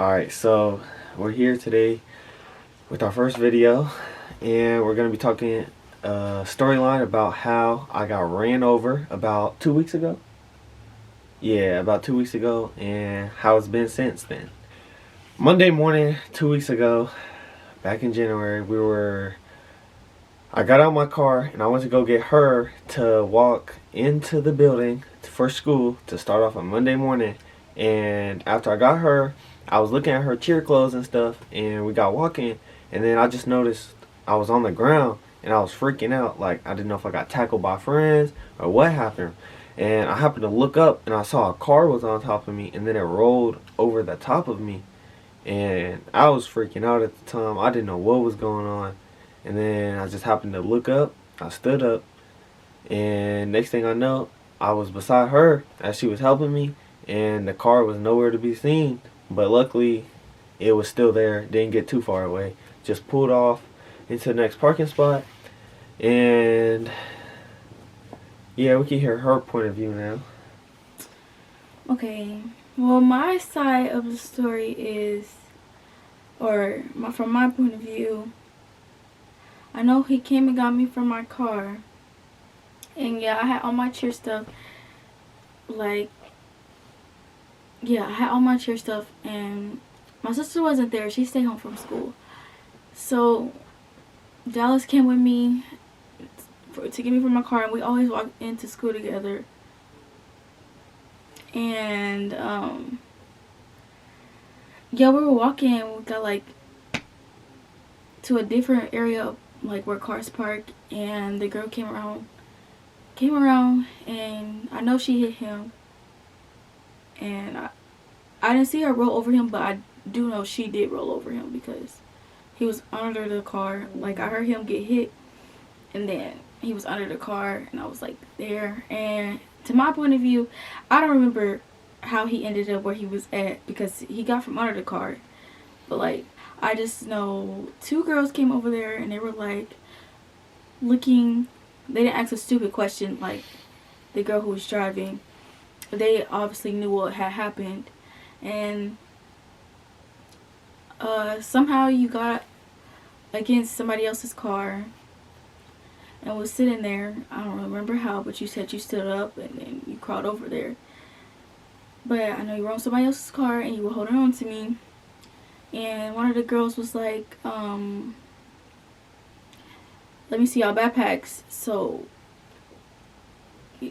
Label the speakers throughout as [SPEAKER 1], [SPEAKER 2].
[SPEAKER 1] Alright, so we're here today with our first video, and we're going to be talking a storyline about how I got ran over about 2 weeks ago. Yeah, about 2 weeks ago, and how it's been since then. Monday morning, 2 weeks ago, back in January, I got out of my car and I went to go get her to walk into the building for school to start off on Monday morning. And after I got her, I was looking at her cheer clothes and stuff, and we got walking, and then I just noticed I was on the ground and I was freaking out. Like, I didn't know if I got tackled by friends or what happened. And I happened to look up and I saw a car was on top of me, and then it rolled over the top of me. And I was freaking out at the time. I didn't know what was going on. And then I just happened to look up. I stood up, and next thing I know, I was beside her as she was helping me, and the car was nowhere to be seen. But luckily, it was still there. Didn't get too far away. Just pulled off into the next parking spot. And yeah, we can hear her point of view now.
[SPEAKER 2] Okay, well, my side of the story is, from my point of view, I know he came and got me from my car. And yeah, I had all my cheer stuff. I had all my cheer stuff, and my sister wasn't there. She stayed home from school. So Dallas came with me to get me from my car, and we always walked into school together. And yeah, we were walking, and we got to a different area, where cars park, and the girl came around, and I know she hit him, and I didn't see her roll over him, but I do know she did roll over him because he was under the car. I heard him get hit, and then he was under the car, and I was there. And to my point of view, I don't remember how he ended up where he was at because he got from under the car. But I just know two girls came over there, and they were looking. They didn't ask a stupid question like the girl who was driving. They obviously knew what had happened. And somehow you got against somebody else's car and was sitting there. I don't remember how, but you said you stood up and then you crawled over there. But I know you were on somebody else's car and you were holding on to me. And one of the girls was like, let me see y'all backpacks, so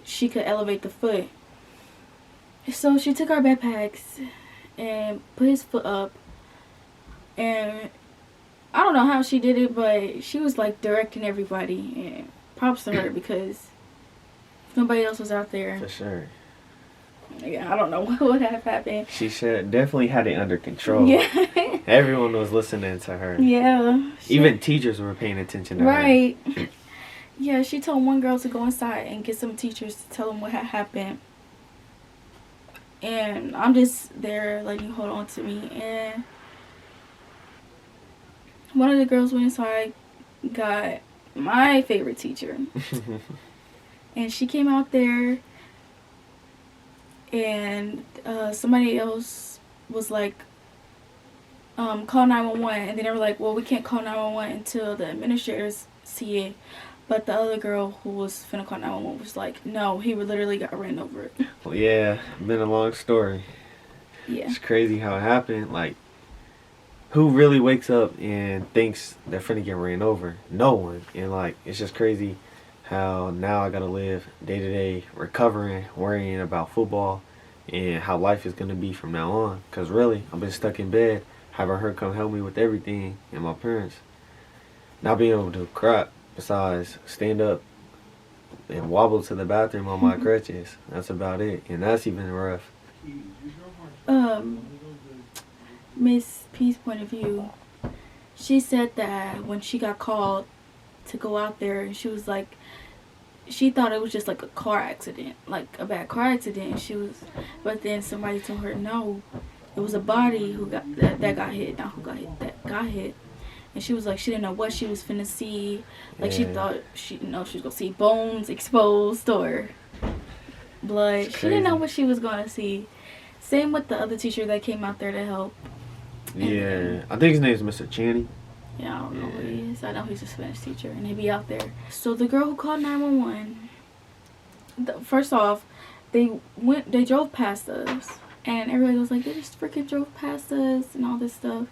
[SPEAKER 2] she could elevate the foot. So she took our backpacks and put his foot up, and I don't know how she did it, but she was directing everybody, and props to her because nobody else was out there.
[SPEAKER 1] For sure.
[SPEAKER 2] Yeah, I don't know what would have happened.
[SPEAKER 1] She definitely had it under control.
[SPEAKER 2] Yeah.
[SPEAKER 1] Everyone was listening to her.
[SPEAKER 2] Yeah.
[SPEAKER 1] Even teachers were paying attention to her.
[SPEAKER 2] Right. Yeah, she told one girl to go inside and get some teachers to tell them what had happened. And I'm just there letting you hold on to me. And one of the girls went inside, got my favorite teacher. And she came out there, and somebody else was call 911. And then they were like, well, we can't call 911 until the administrators see it. But the other girl who was finna call 911 was like, no, he literally got ran over.
[SPEAKER 1] Well, yeah, been a long story.
[SPEAKER 2] Yeah.
[SPEAKER 1] It's crazy how it happened. Who really wakes up and thinks they're finna get ran over? No one. And it's just crazy how now I gotta live day to day, recovering, worrying about football, and how life is gonna be from now on. Cause really, I've been stuck in bed, having her come help me with everything, and my parents not being able to crap besides stand up and wobble to the bathroom on my crutches. That's about it, and that's even rough.
[SPEAKER 2] Miss P's point of view, she said that when she got called to go out there, and she was she thought it was just a car accident, a bad car accident. But then somebody told her no, it was a body who got that got hit, not who got hit, that got hit. And she was she didn't know what she was finna see. She thought she was gonna see bones exposed or blood. She didn't know what she was gonna see. Same with the other teacher that came out there to help.
[SPEAKER 1] Yeah, I think his name is Mr. Channy.
[SPEAKER 2] Yeah, I don't know who he is. I know he's a Spanish teacher, and he be out there. So the girl who called 911. First off, they drove past us, and everybody was like, they just freaking drove past us and all this stuff.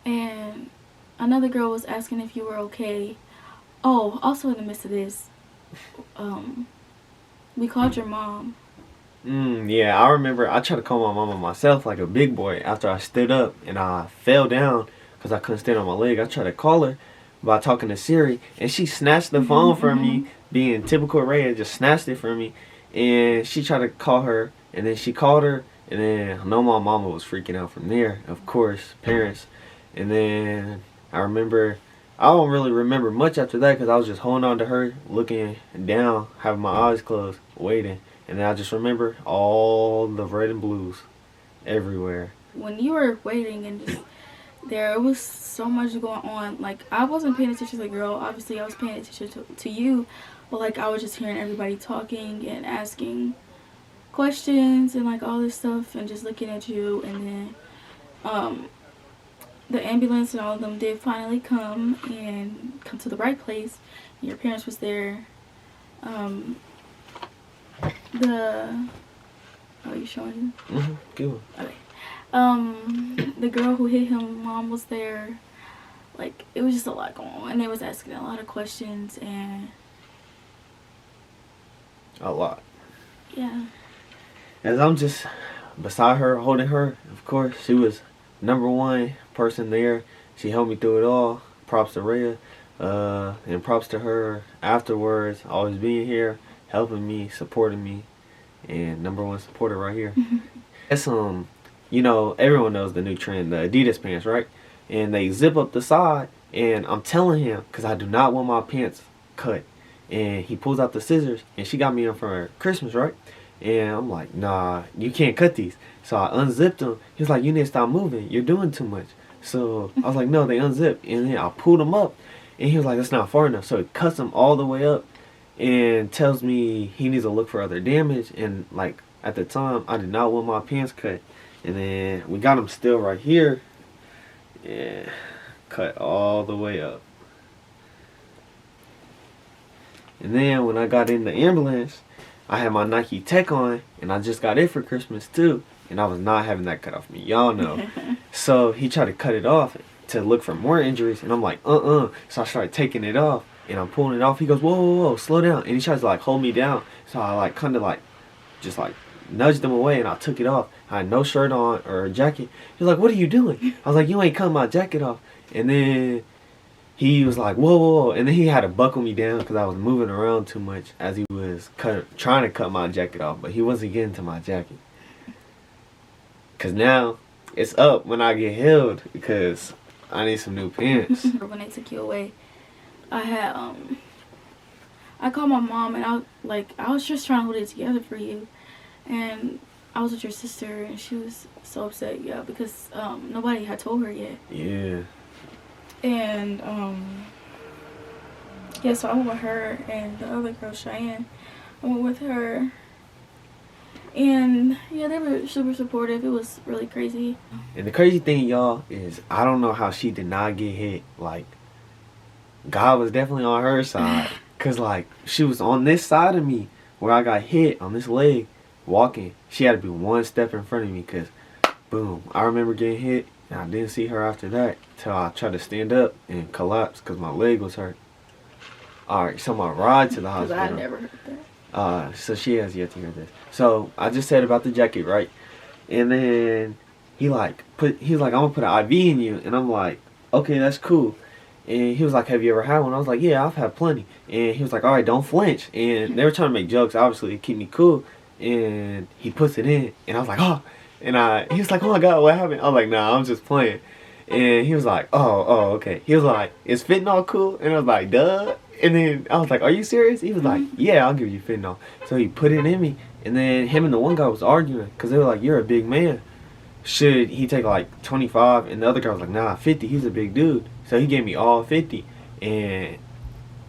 [SPEAKER 2] And another girl was asking if you were okay. Oh, also in the midst of this, we called your mom.
[SPEAKER 1] Yeah, I remember I tried to call my mama myself like a big boy after I stood up and I fell down because I couldn't stand on my leg. I tried to call her by talking to Siri, and she snatched the phone from me, being typical Rhea, just snatched it from me. And she tried to call her, and then she called her, and then I know my mama was freaking out from there, of course, parents. And then I remember, I don't really remember much after that because I was just holding on to her, looking down, having my eyes closed, waiting. And then I just remember all the red and blues everywhere.
[SPEAKER 2] When you were waiting and just there was so much going on, like I wasn't paying attention to the girl. Obviously I was paying attention to you, but like I was just hearing everybody talking and asking questions and like all this stuff and just looking at you. And then the ambulance and all of them did finally come to the right place, and your parents was there. Are you showing him?
[SPEAKER 1] Good.
[SPEAKER 2] Okay. The girl who hit him, mom was there. Like, it was just a lot going on. And they was asking a lot of questions and...
[SPEAKER 1] A lot.
[SPEAKER 2] Yeah.
[SPEAKER 1] As I'm just beside her, holding her, of course, she was number one person there. She helped me through it all. Props to Rhea. And props to her afterwards, always being here, helping me, supporting me, and number one supporter right here. It's you know, everyone knows the new trend, the Adidas pants, right? And they zip up the side, and I'm telling him, because I do not want my pants cut. And he pulls out the scissors, and she got me them for Christmas, right? And I'm like, nah, you can't cut these. So I unzipped them. He's like, you need to stop moving. You're doing too much. So I was like, no, they unzipped. And then I pulled them up, and he was like, that's not far enough. So he cuts them all the way up and tells me he needs to look for other damage. And like at the time, I did not want my pants cut. And then we got them still right here. Yeah, cut all the way up. And then when I got in the ambulance, I had my Nike Tech on, and I just got it for Christmas too. And I was not having that cut off me, y'all know. So he tried to cut it off to look for more injuries, and I'm like, So I started taking it off, and I'm pulling it off. He goes, whoa, whoa, whoa, slow down. And he tries to like hold me down. So I like kind of like, just like nudged him away, and I took it off. I had no shirt on or a jacket. He was like, what are you doing? I was like, you ain't cutting my jacket off. And then he was like, whoa, whoa, whoa. And then he had to buckle me down because I was moving around too much as he was trying to cut my jacket off. But he wasn't getting to my jacket. Because now it's up when I get healed because I need some new pants.
[SPEAKER 2] When they took you away, I called my mom, and I was just trying to hold it together for you. And I was with your sister, and she was so upset, yeah, because nobody had told her yet.
[SPEAKER 1] Yeah.
[SPEAKER 2] And yeah, so I went with her and the other girl, Cheyenne. I went with her, and yeah, they were super supportive. It was really crazy.
[SPEAKER 1] And the crazy thing, y'all, is I don't know how she did not get hit. Like, God was definitely on her side, cause like she was on this side of me where I got hit on this leg walking. She had to be one step in front of me, cause boom, I remember getting hit, and I didn't see her after that till I tried to stand up and collapse cause my leg was hurt. Alright, so my ride to the hospital.
[SPEAKER 2] Cause I never heard that.
[SPEAKER 1] So she has yet to hear this. So I just said about the jacket, right? And then he was like, I'm gonna put an IV in you, and I'm like, okay, that's cool. And he was like, have you ever had one? I was like, yeah, I've had plenty. And he was like, alright, don't flinch. And they were trying to make jokes, obviously, to keep me cool. And he puts it in, and I was like, oh. And he was like, oh my God, what happened? I was like, nah, I'm just playing. And he was like, oh, okay. He was like, is fentanyl cool? And I was like, duh. And then I was like, are you serious? He was like, yeah, I'll give you fentanyl. So he put it in me, and then him and the one guy was arguing, because they were like, you're a big man. Should he take like 25? And the other guy was like, nah, 50. He's a big dude. So he gave me all 50. And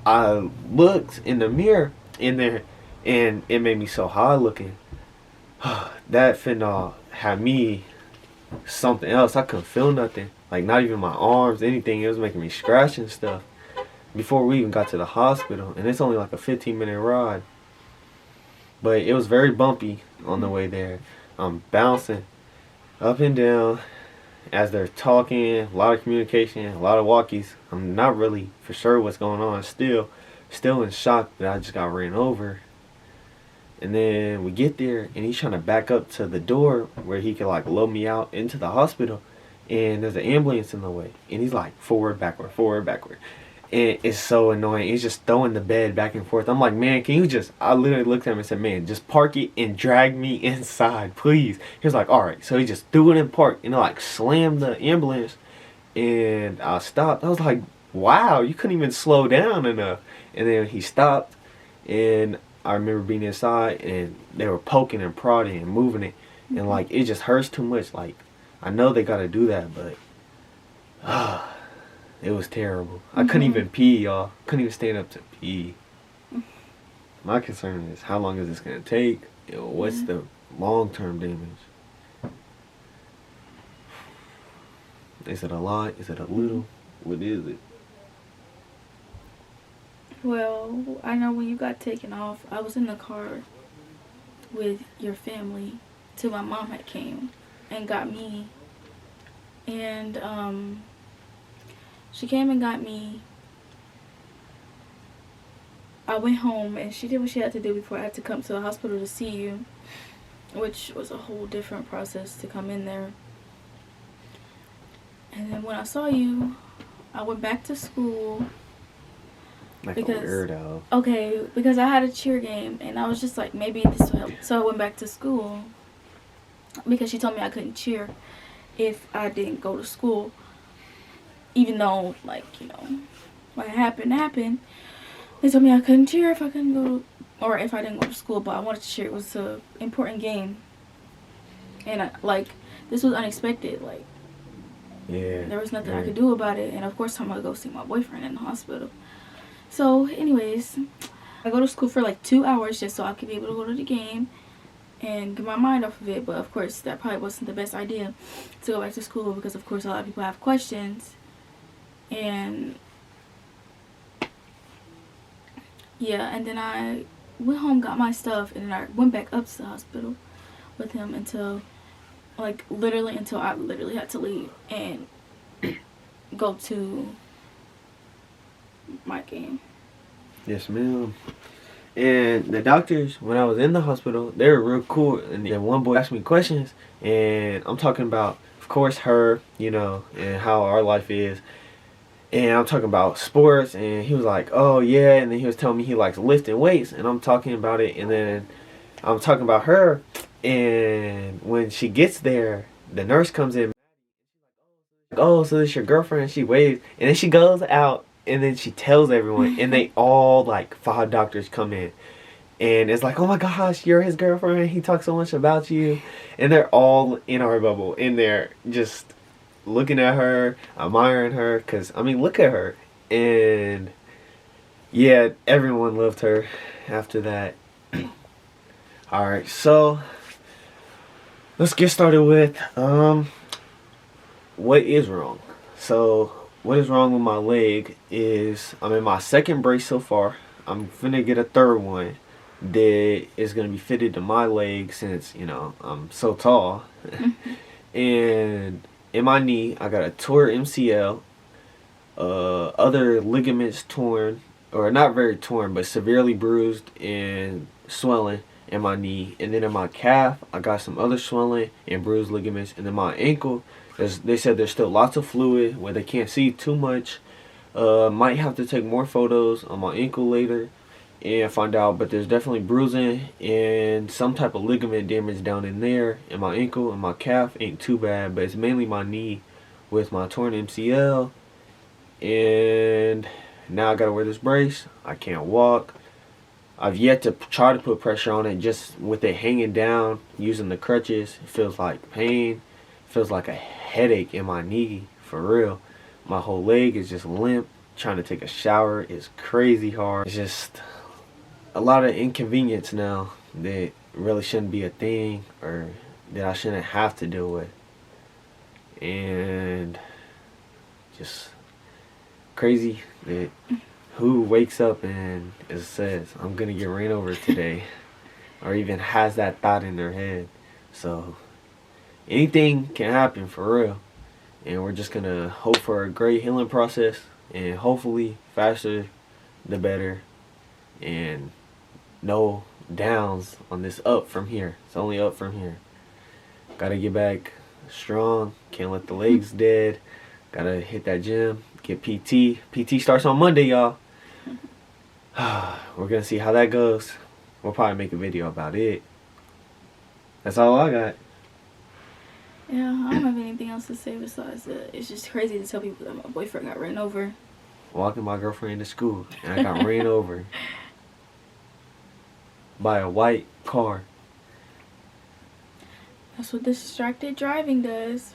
[SPEAKER 1] I looked in the mirror in there, and it made me so high looking. That fentanyl had me something else. I couldn't feel nothing. Like, not even my arms, anything. It was making me scratch and stuff. Before we even got to the hospital. And it's only like a 15-minute ride. But it was very bumpy on the way there. I'm bouncing up and down as they're talking. A lot of communication, a lot of walkies. I'm not really for sure what's going on. Still in shock that I just got ran over. And then we get there, and he's trying to back up to the door where he can like load me out into the hospital. And there's an ambulance in the way. And he's like forward, backward, forward, backward. And it's so annoying. He's just throwing the bed back and forth. I'm like, man, can you just... I literally looked at him and said, man, just park it and drag me inside, please. He was like, all right. So he just threw it in park and like slammed the ambulance. And I stopped. I was like, wow, you couldn't even slow down enough. And then he stopped. And I remember being inside, and they were poking and prodding and moving it. And like, it just hurts too much. Like, I know they got to do that, but... it was terrible. I couldn't even pee, y'all. Couldn't even stand up to pee. My concern is, how long is this going to take? You know, what's the long-term damage? Is it a lot? Is it a little? What is it?
[SPEAKER 2] Well, I know when you got taken off, I was in the car with your family till my mom had came and got me. And, she came and got me. I went home and she did what she had to do before I had to come to the hospital to see you, which was a whole different process to come in there. And then when I saw you, I went back to school.
[SPEAKER 1] Like a weirdo.
[SPEAKER 2] Okay, because I had a cheer game and I was just like, maybe this will help. So I went back to school because she told me I couldn't cheer if I didn't go to school. Even though, like, you know, what happened. They told me I couldn't cheer if I couldn't go, or if I didn't go to school, but I wanted to cheer. It was an important game. And, this was unexpected. Like,
[SPEAKER 1] yeah,
[SPEAKER 2] there was nothing I could do about it. And, of course, I'm going to go see my boyfriend in the hospital. So, anyways, I go to school for, 2 hours just so I could be able to go to the game and get my mind off of it. But, of course, that probably wasn't the best idea to go back to school because, of course, a lot of people have questions. And yeah, and then I went home, got my stuff, and then I went back up to the hospital with him until literally I had to leave and go to my game.
[SPEAKER 1] Yes, ma'am. And the doctors, when I was in the hospital, they were real cool. And then one boy asked me questions, and I'm talking about, of course, her, you know, and how our life is. And I'm talking about sports, and he was like, oh, yeah. And then he was telling me he likes lifting weights, and I'm talking about it. And then I'm talking about her, and when she gets there, the nurse comes in. Oh, so this your girlfriend? She waves, and then she goes out, and then she tells everyone, and they all, 5 doctors come in. And it's like, oh my gosh, you're his girlfriend. He talks so much about you. And they're all in our bubble, in there, just looking at her, admiring her, because, I mean, look at her. And, yeah, everyone loved her after that. Alright, so, let's get started with, what is wrong? So, what is wrong with my leg is, I'm in my 2nd brace so far. I'm finna get a 3rd one that is going to be fitted to my leg since, you know, I'm so tall. And in my knee, I got a tore MCL, other ligaments torn, or not very torn, but severely bruised and swelling in my knee. And then in my calf, I got some other swelling and bruised ligaments. And then my ankle, they said there's still lots of fluid where they can't see too much. Might have to take more photos on my ankle later and find out, but there's definitely bruising and some type of ligament damage down in there. And my ankle and my calf ain't too bad, but it's mainly my knee with my torn MCL. And now I gotta wear this brace. I can't walk. I've yet to try to put pressure on it. Just with it hanging down using the crutches, it feels like pain. It feels like a headache in my knee, for real. My whole leg is just limp. Trying to take a shower is crazy hard. It's just a lot of inconvenience now that really shouldn't be a thing, or that I shouldn't have to deal with. And just crazy that who wakes up and it says, I'm gonna get ran over today, or even has that thought in their head. So anything can happen for real. And we're just gonna hope for a great healing process, and hopefully faster the better, and no downs on this up from here. It's only up from here. Gotta get back strong. Can't let the legs dead. Gotta hit that gym. Get PT. PT starts on Monday, y'all. We're gonna see how that goes. We'll probably make a video about it. That's all I got.
[SPEAKER 2] Yeah, I don't have anything else to say besides that. It's just crazy to tell people that my boyfriend got ran over.
[SPEAKER 1] Walking my girlfriend to school, and I got ran over by a white car.
[SPEAKER 2] That's what distracted driving does.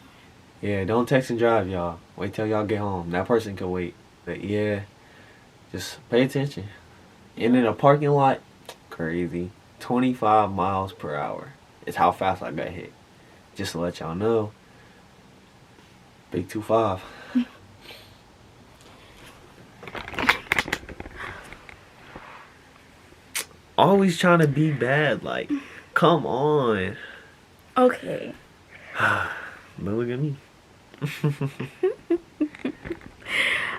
[SPEAKER 1] Yeah, don't text and drive, y'all. Wait till y'all get home. That person can wait. But yeah, just pay attention. And in a parking lot, crazy. 25 miles per hour is how fast I got hit. Just to let y'all know. Big 25. Always trying to be bad, like, come on.
[SPEAKER 2] Okay.
[SPEAKER 1] But look at me.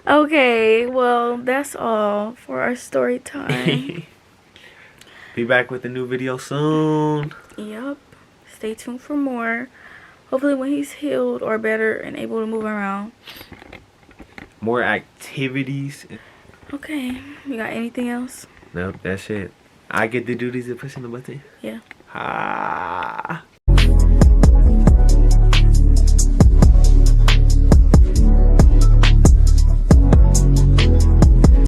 [SPEAKER 2] Okay, well, that's all for our story time.
[SPEAKER 1] Be back with a new video soon.
[SPEAKER 2] Yep. Stay tuned for more. Hopefully when he's healed or better and able to move around.
[SPEAKER 1] More activities.
[SPEAKER 2] Okay. You got anything else?
[SPEAKER 1] Nope, that's it. I get to do these and pushing the button.
[SPEAKER 2] Yeah.
[SPEAKER 1] Ah.